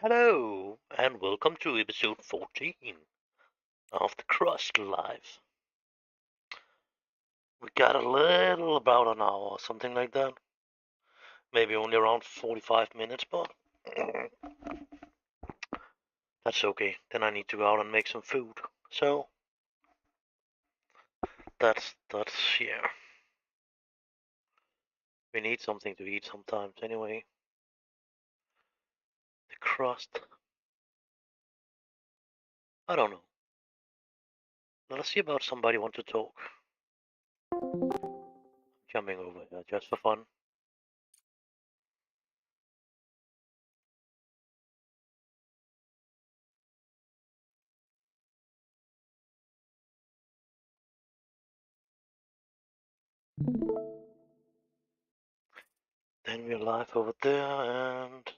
Hello, and welcome to episode 14 of the Crust Live. We got a little about an hour, something like that. Maybe only around 45 minutes, but that's okay. Then I need to go out and make some food. So that's yeah. We need something to eat sometimes anyway. The crust. I don't know. Let's see about somebody want to talk. Jumping over here just for fun. Then we're live over there and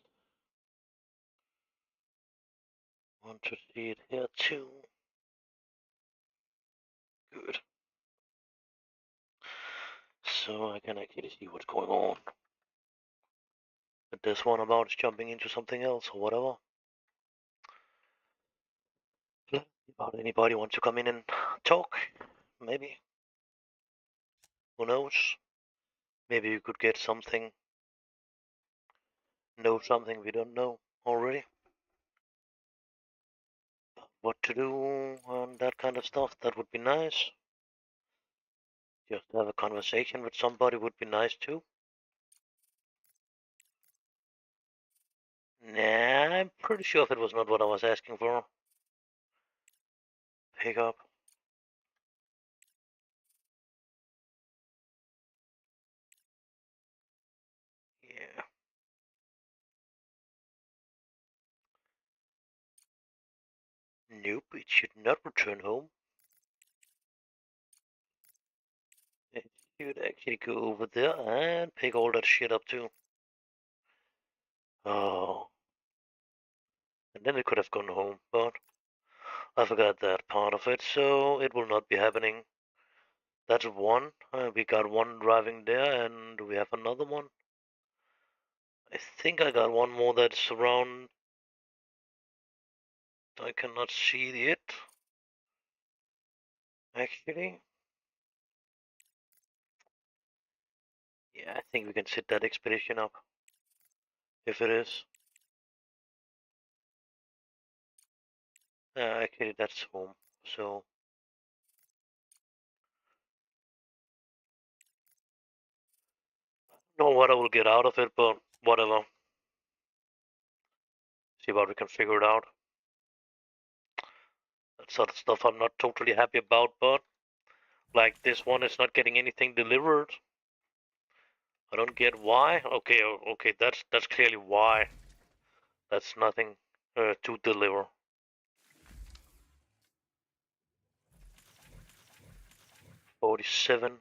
want to see it here too. Good. So I can actually see what's going on. But this one about is jumping into something else or whatever. About anybody want to come in and talk? Maybe. Who knows? Maybe you could get something, know something we don't know already. What to do and that kind of stuff. That would be nice. Just have a conversation with somebody would be nice too. Nah, I'm pretty sure that was not what I was asking for. Pick up. Yeah. Nope, it should not return home. It should actually go over there and pick all that shit up too. Oh, and then we could have gone home, but I forgot that part of it, so it will not be happening. That's one. We got one driving there, and we have another one. I think I got one more that's around. I cannot see it, actually. Yeah, I think we can set that expedition up, if it is. Actually, that's home, so. Know what I will get out of it, but whatever. See what we can figure it out. That sort of stuff I'm not totally happy about, but like this one is not getting anything delivered. I don't get why. Okay, okay, that's clearly why. That's nothing to deliver. 47.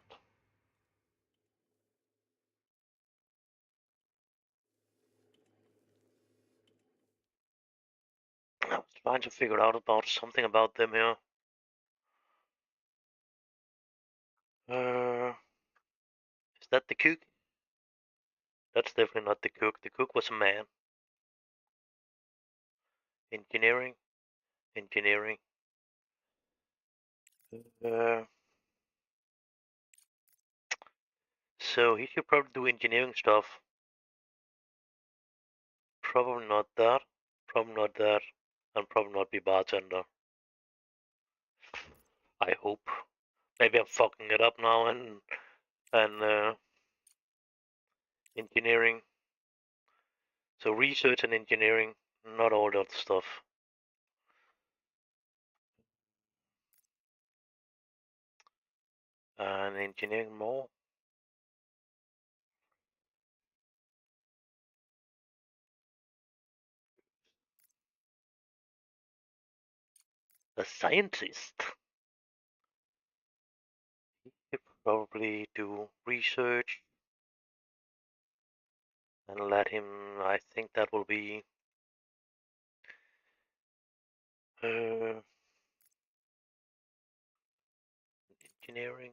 I was trying to figure out about something about them here. Is that the cook? That's definitely not the cook. The cook was a man. Engineering, engineering. Uh, so he should probably do engineering stuff. Probably not that. Probably not that. And probably not be bartender. I hope. Maybe I'm fucking it up now and engineering. So research and engineering, not all that stuff. And engineering more. A scientist. You probably do research and let him. I think that will be uh, engineering.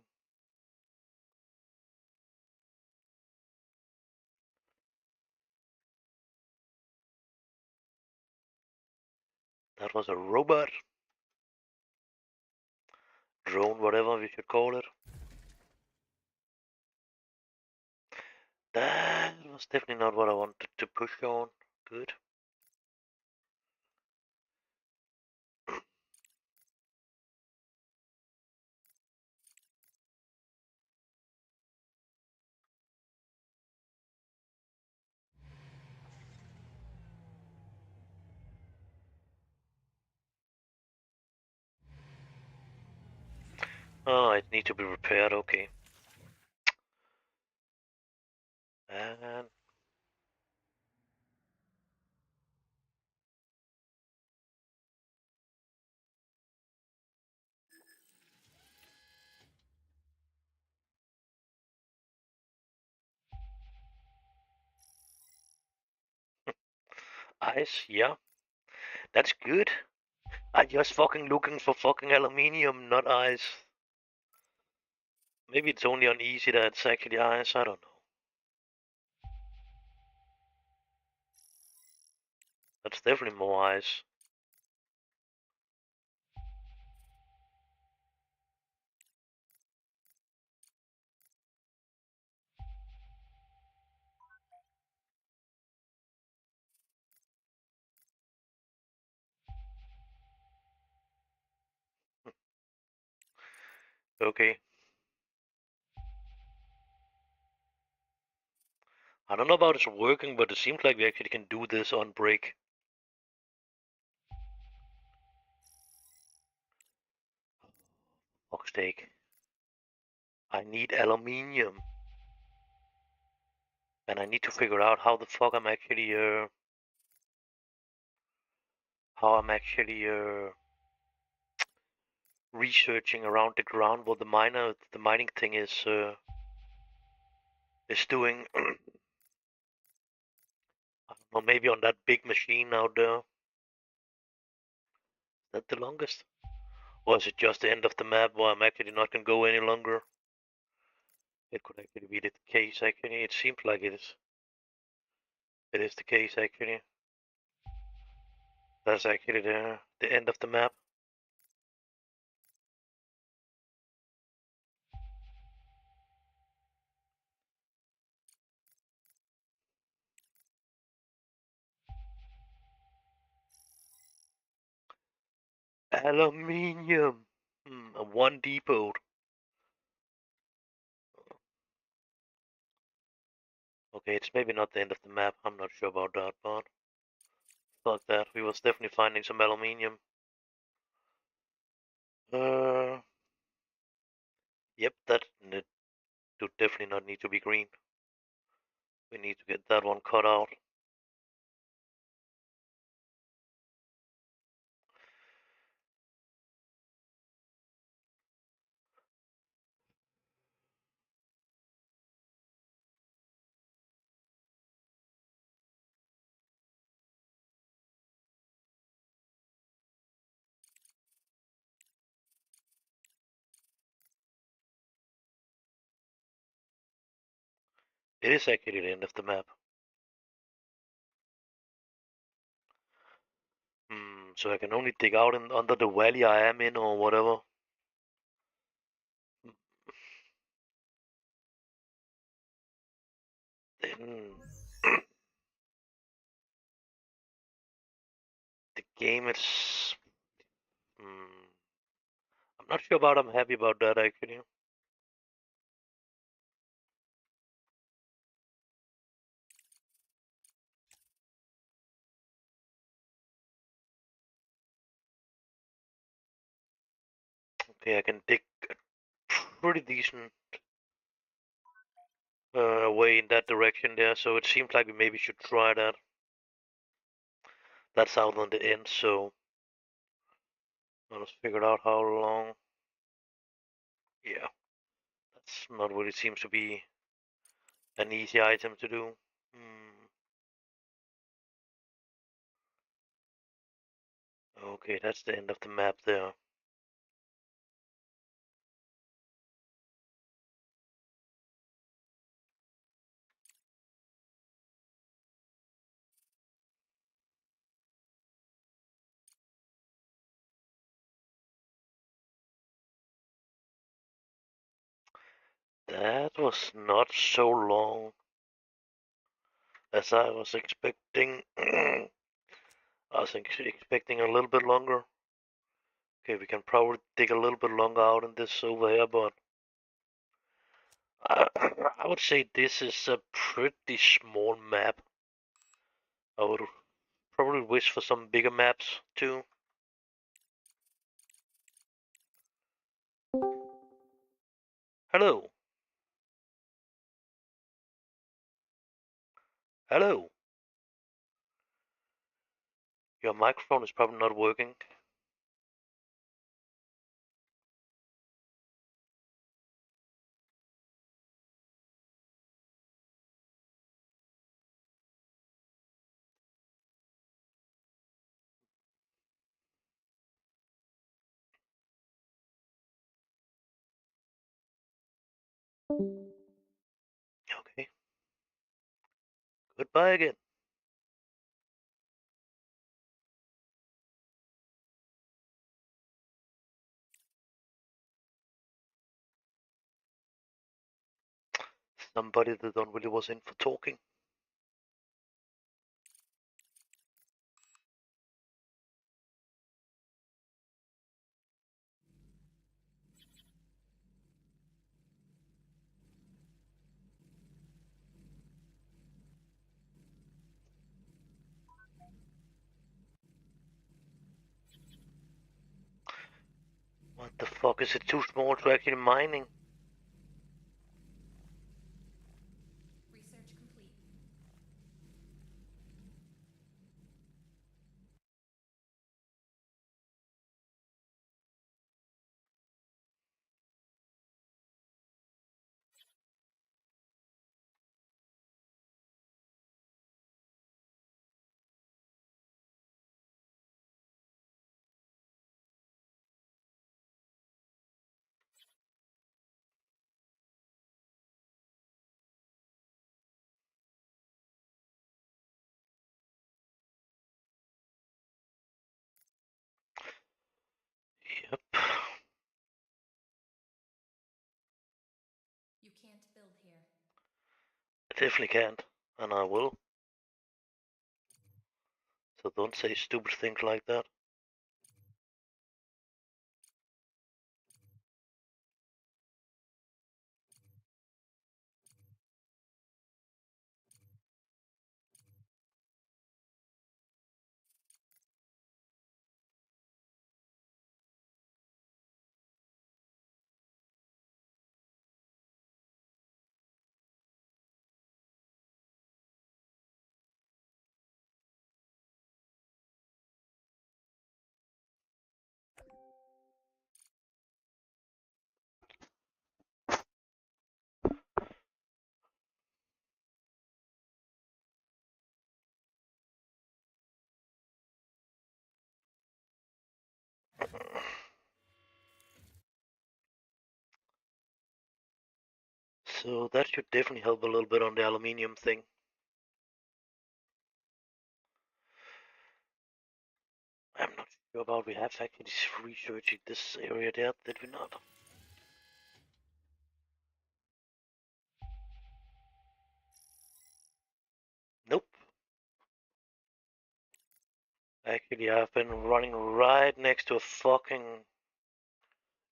That was a robot. Drone, whatever we should call it. That was definitely not what I wanted to push on. Good. Oh, it needs to be repaired. Okay. And ice, yeah. That's good. I just fucking looking for fucking aluminium, not ice. Maybe it's only on easy that it's actually ice. I don't know. That's definitely more ice. Okay. I don't know about it's working, but it seems like we actually can do this on break. Fuck's sake. I need aluminium. And I need to figure out how the fuck I'm actually researching around the ground what the mining thing is doing. I don't know, maybe on that big machine out there. Is that the longest? Or is it just the end of the map where I'm actually not gonna go any longer? It could actually be the case actually. It seems like it is. It is the case actually. That's actually the end of the map. Aluminium. A one depot. Okay, it's maybe not the end of the map. I'm not sure about that, but fuck that. We was definitely finding some aluminium. Uh, yep, that do definitely not need to be green. We need to get that one cut out. It is actually the end of the map. So I can only dig out under the valley I am in or whatever. Then the game is. Hmm, I'm not sure about. I'm happy about that actually. Okay, I can dig a pretty decent way in that direction there. So it seems like we maybe should try that. That's out on the end, so let's figure out how long. Yeah, that's not what it seems to be an easy item to do. Hmm. Okay, that's the end of the map there. That was not so long as I was expecting. I was expecting a little bit longer. Okay, we can probably dig a little bit longer out in this over here, but I, I would say this is a pretty small map. I would probably wish for some bigger maps too. Hello. Hello. Your microphone is probably not working. Okay. Goodbye again. Somebody that don't really was in for talking. What the fuck, is it too small to actually mining? Research complete. Yep. You can't build here. I definitely can't. And I will. So don't say stupid things like that. So that should definitely help a little bit on the aluminium thing. I'm not sure about we have actually researched this area there, did we not? Nope. Actually, I've been running right next to a fucking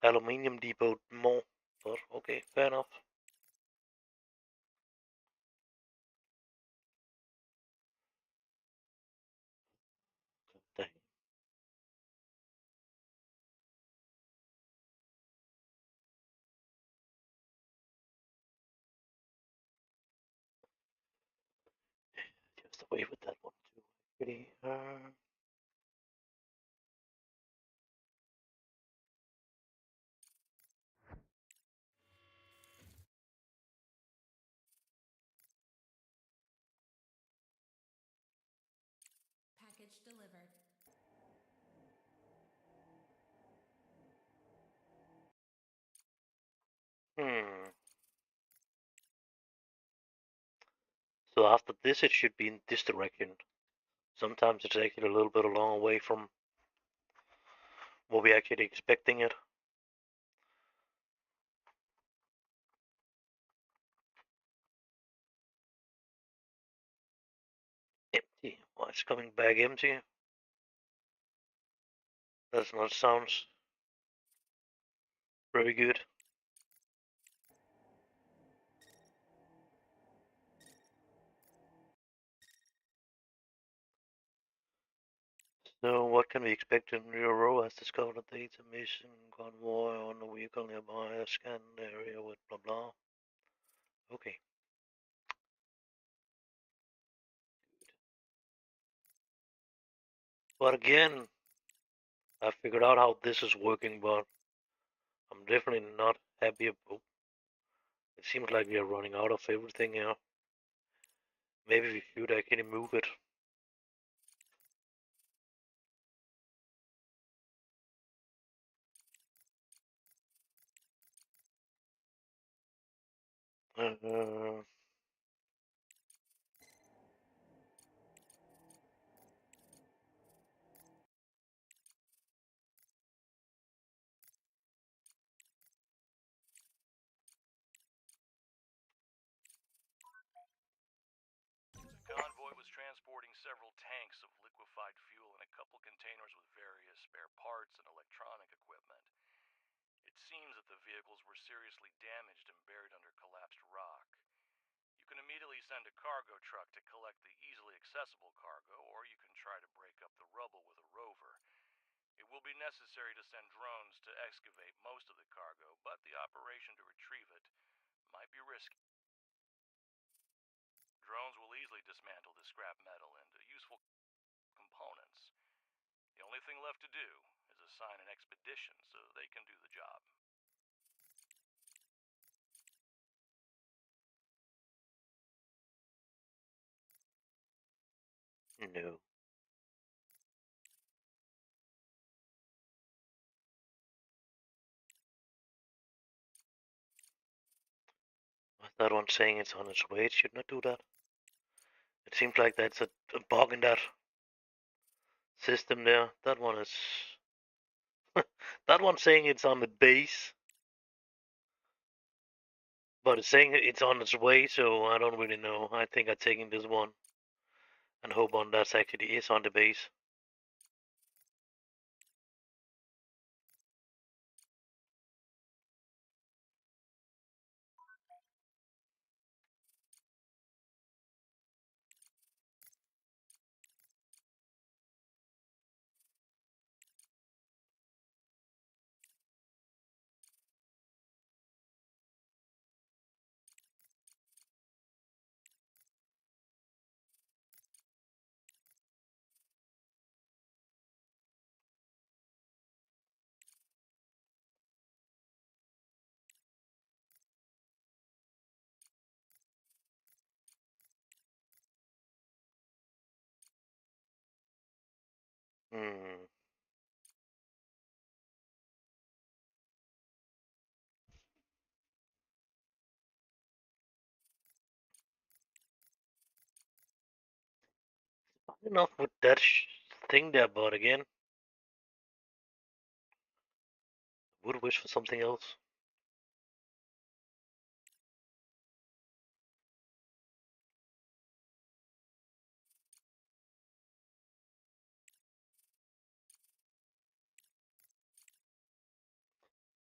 aluminium depot more. But okay, fair enough. Dang. Just away with that one too. Actually, Package delivered. hmm. So after this, it should be in this direction. Sometimes it's actually a little bit a long way from what we actually expecting it. it's coming back empty. That's not sounds very good. So what can we expect in your row has discovered a data mission convoy on a vehicle nearby a scan area with blah blah. Okay. But again, I figured out how this is working, but I'm definitely not happy about. It seems like we are running out of everything here. Maybe we should actually move it. Uh, Convoy was transporting several tanks of liquefied fuel and a couple containers with various spare parts and electronic equipment. It seems that the vehicles were seriously damaged and buried under collapsed rock. You can immediately send a cargo truck to collect the easily accessible cargo, or you can try to break up the rubble with a rover. It will be necessary to send drones to excavate most of the cargo, but the operation to retrieve it might be risky. Drones will easily dismantle the scrap metal into useful components. The only thing left to do is assign an expedition so they can do the job. no. That one saying it's on its way. It should not do that. It seems like that's a bug in that system there. That one is. That one saying it's on the base, but it's saying it's on its way, so I don't really know. I think I'm taking this one and hope on that actually is on the base. Hmm. Enough with that thing there, but again, would wish for something else.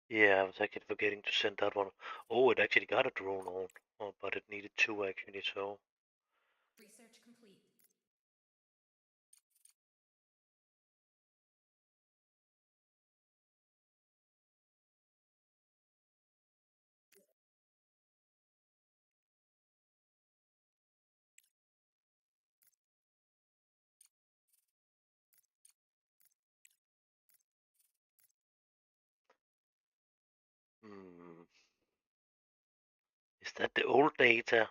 Yeah, I was actually forgetting to send that one. Oh, it actually got a drone on. Oh, but it needed two actually, so. Research complete. Hmm. Is that the old data?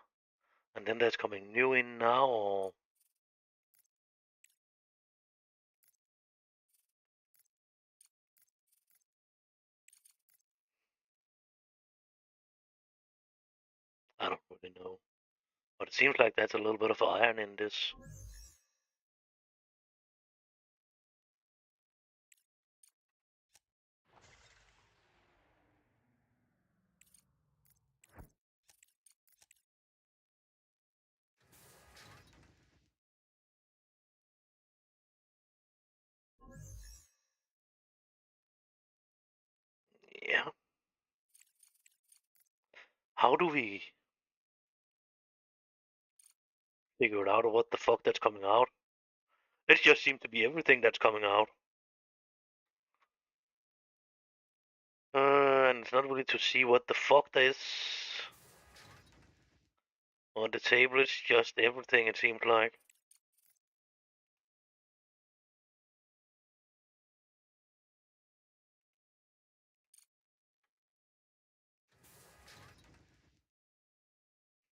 And then there's coming new in now, or. I don't really know. But it seems like there's a little bit of iron in this. How do we figure it out what the fuck that's coming out? It just seems to be everything that's coming out. And it's not really to see what the fuck that is on the table. It's just everything, it seems like.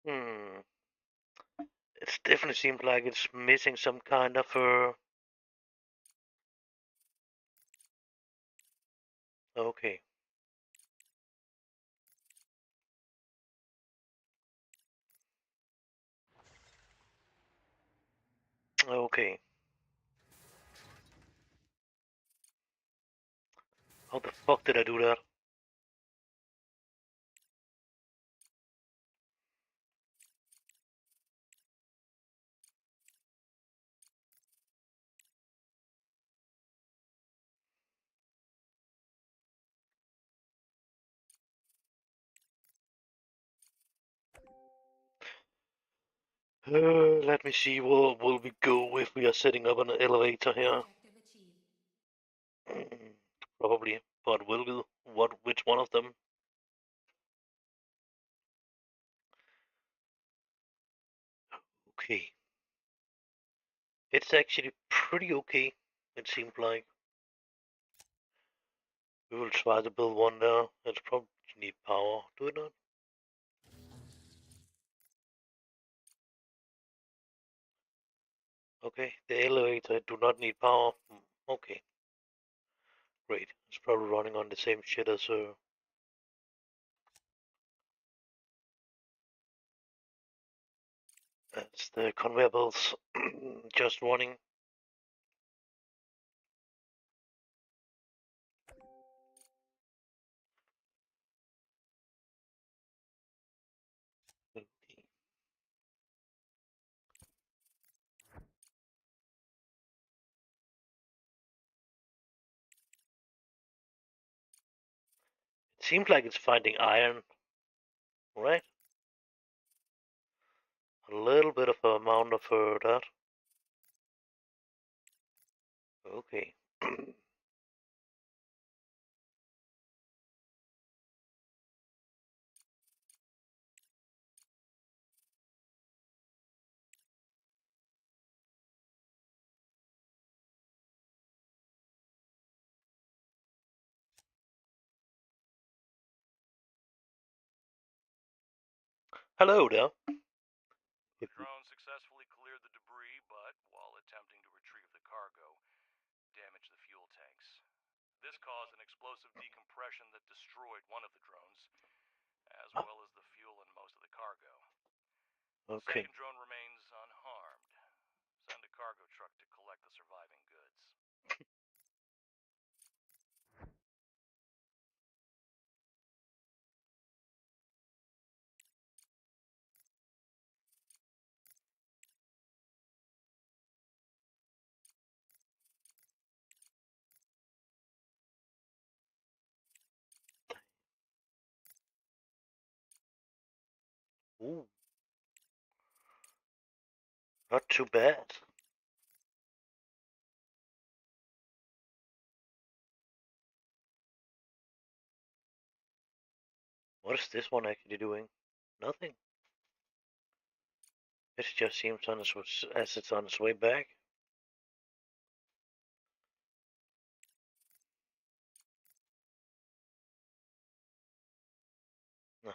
Hmm. It definitely seems like it's missing some kind of okay. Okay. How the fuck did I do that? Let me see. Where will we go if we are setting up an elevator here? Objective achieved. Probably. But will we? What? Which one of them? Okay. It's actually pretty okay. It seemed like we will try to build one there. It's probably need power. Do it not? Okay. The elevator do not need power. Okay. Great. It's probably running on the same shit as as the conveyor belts. Just running. Okay. It seems like it's finding iron, right? A little bit of amount of that. Okay. Hello there. The drone successfully cleared the debris, but while attempting to retrieve the cargo, damaged the fuel tanks. This caused an explosive decompression that destroyed one of the drones, as well as the fuel and most of the cargo. The Okay. second drone remains unharmed. Send a cargo truck to collect the surviving goods. Ooh, not too bad. What is this one actually doing? Nothing. It just seems on its as it's on its way back. No.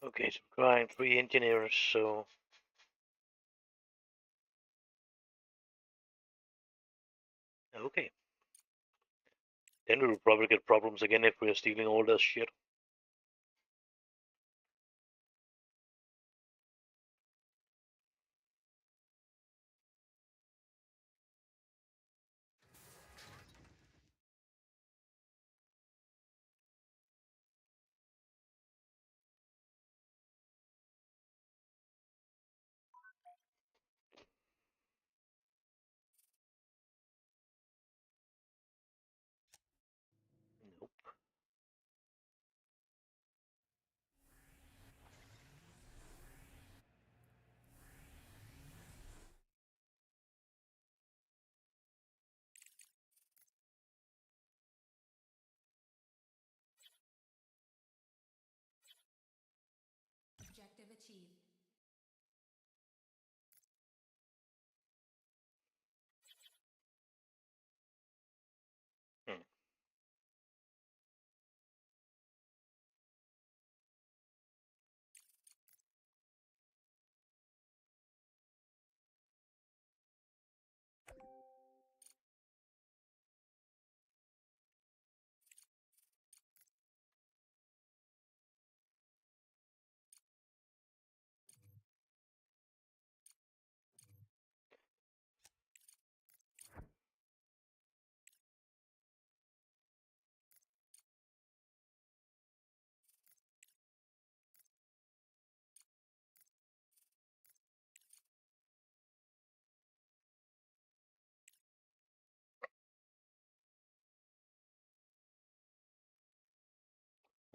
Okay, so trying 3 engineers, so okay. Then we will probably get problems again if we are stealing all this shit. Nope. sheath. Hmm.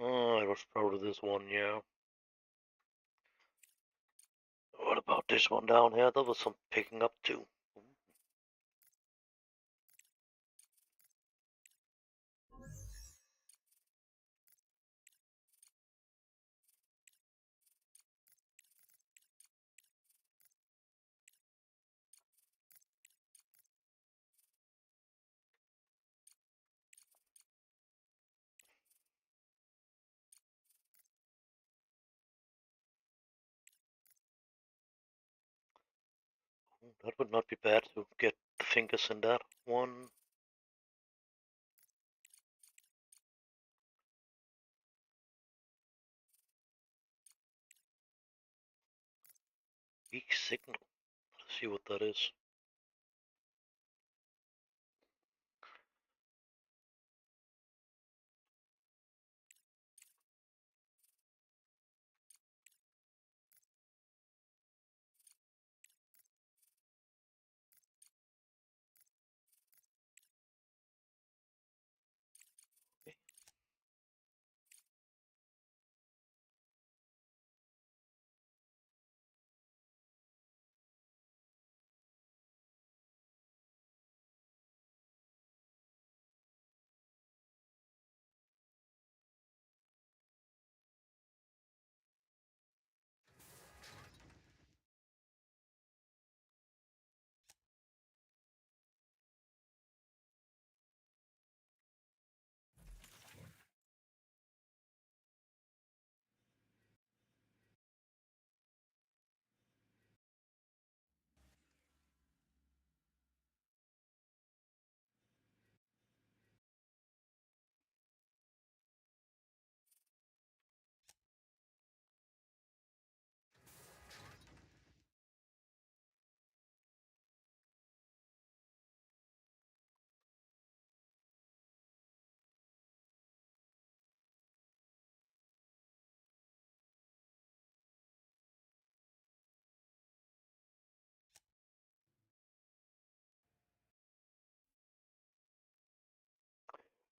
Oh, it was probably this one, yeah. What about this one down here? There was some picking up too. That would not be bad to get the fingers in that one. Weak signal. Let's see what that is.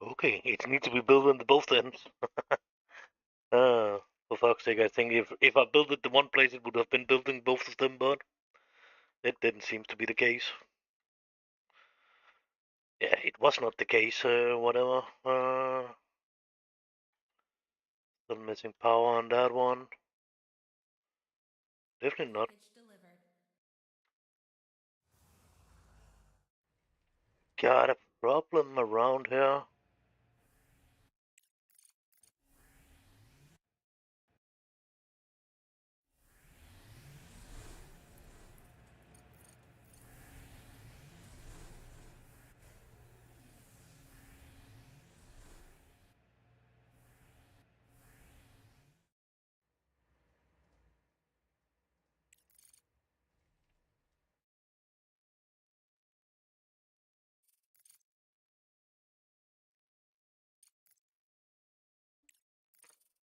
Okay, it needs to be built on the both ends. For fuck's sake, I think if I built it the one place, it would have been building both of them, but it didn't seem to be the case. Yeah, it was not the case, whatever. Still missing power on that one. Definitely not. Package delivered. Got a problem around here.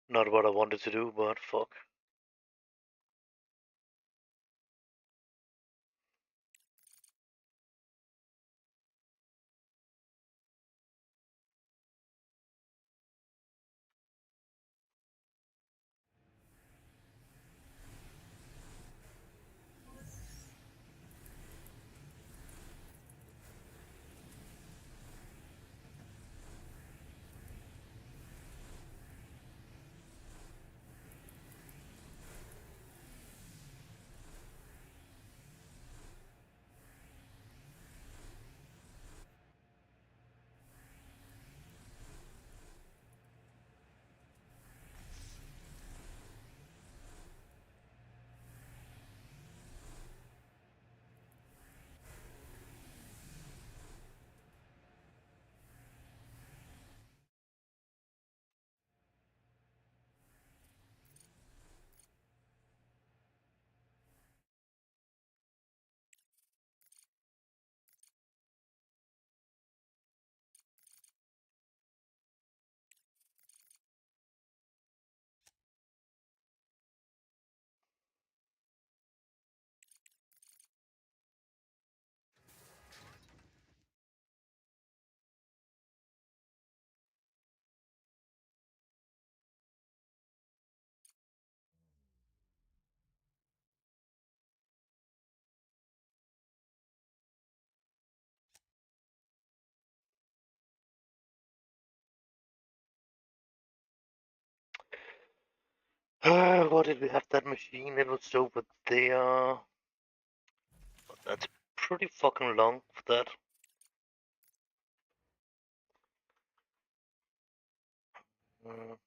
Not what I wanted to do, but fuck. Where did we have that machine? It was over there. That's pretty fucking long for that. Mm,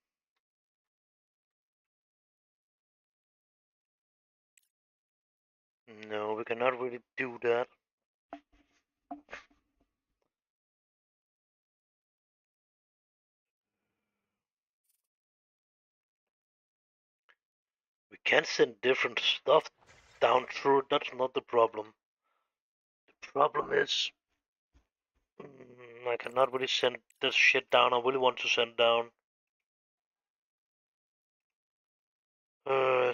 no, we cannot really do that. We can send different stuff down through it, that's not the problem. The problem is, I cannot really send this shit down I really want to send down.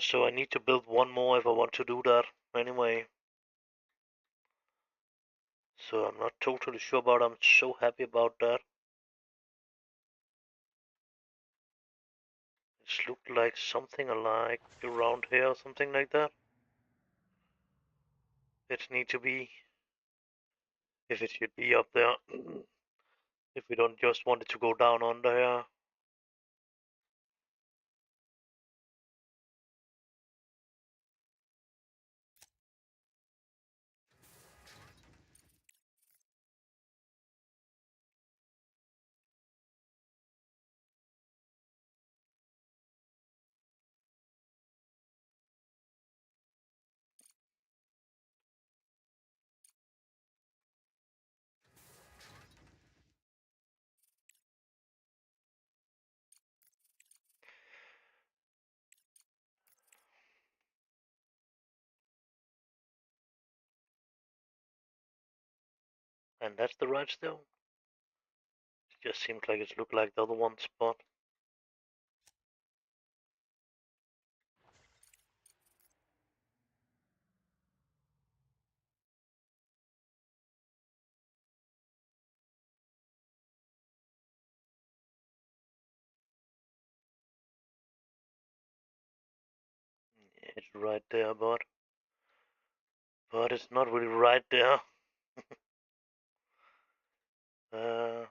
So I need to build one more if I want to do that, anyway. So I'm not totally sure about it. I'm so happy about that. It looked like something like around here or something like that. It need to be, if it should be up there. If we don't just want it to go down under here. And that's the right stone. It just seems like it looked like the other one spot. It's right there, but it's not really right there. Uh,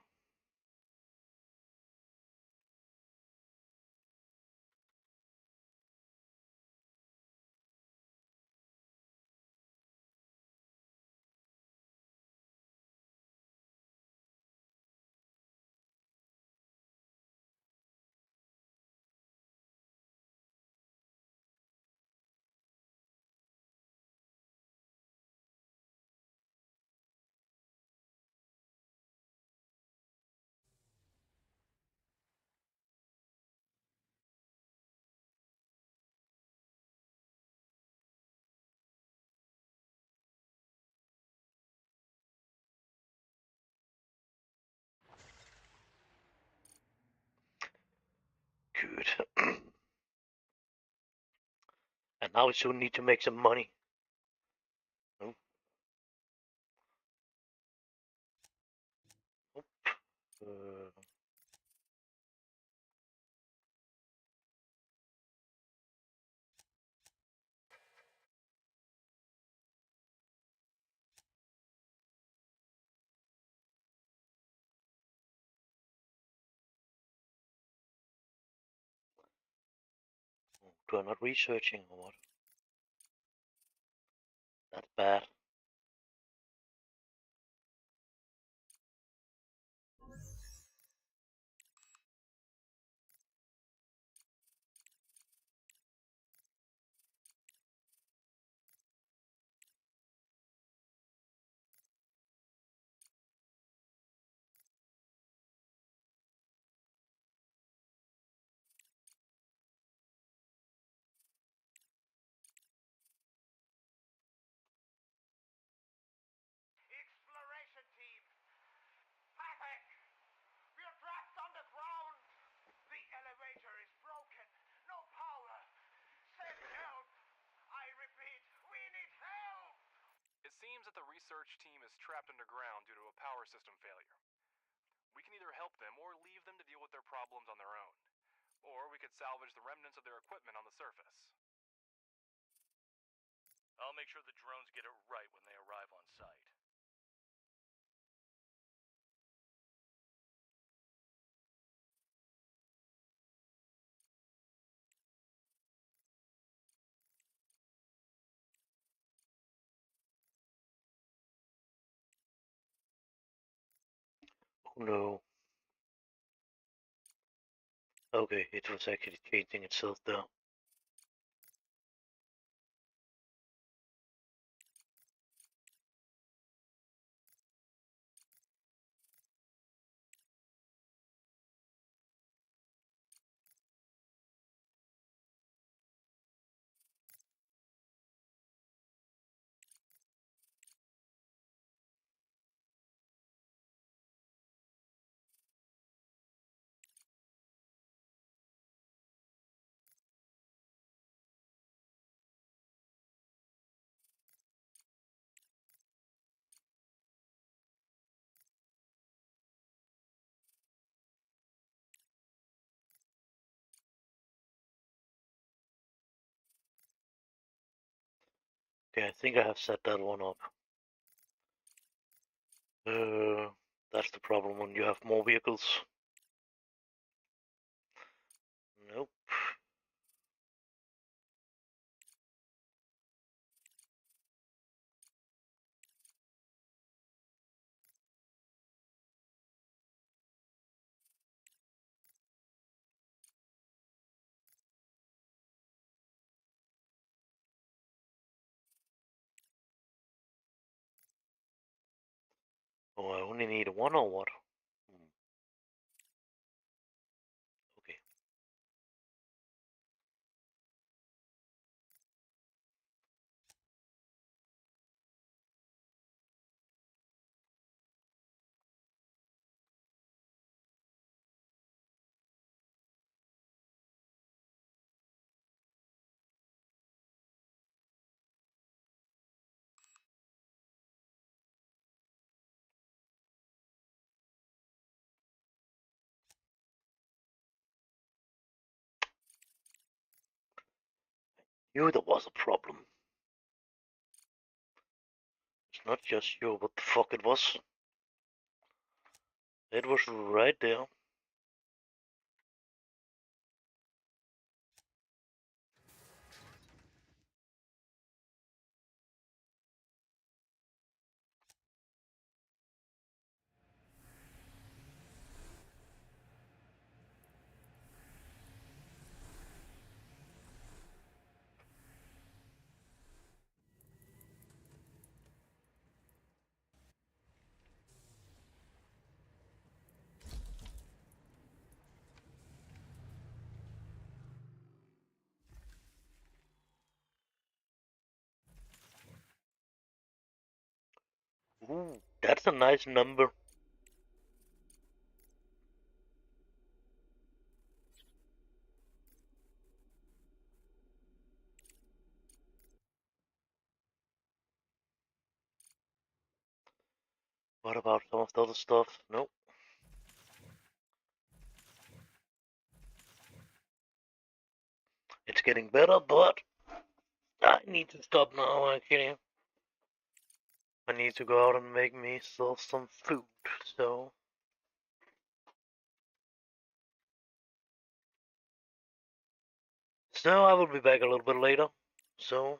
good. And now we soon need to make some money. Oh, oh, uh, do I not researching or what? That's bad. Exploration team! Patrick! We're trapped underground! The elevator is broken! No power! Send help! I repeat, we need help! It seems that the research team is trapped underground due to a power system failure. We can either help them or leave them to deal with their problems on their own. Or we could salvage the remnants of their equipment on the surface. I'll make sure the drones get it right when they arrive on site. No. Okay, it was actually changing itself there. Okay, I think I have set that one up. That's the problem when you have more vehicles. Nope. Oh, I only need one or what? Okay. Knew there was a problem. It's not just sure what the fuck it was. It was right there. Ooh, that's a nice number. What about some of the other stuff? Nope. It's getting better, but I need to stop now, actually. I need to go out and make myself some food, so. So I will be back a little bit later. So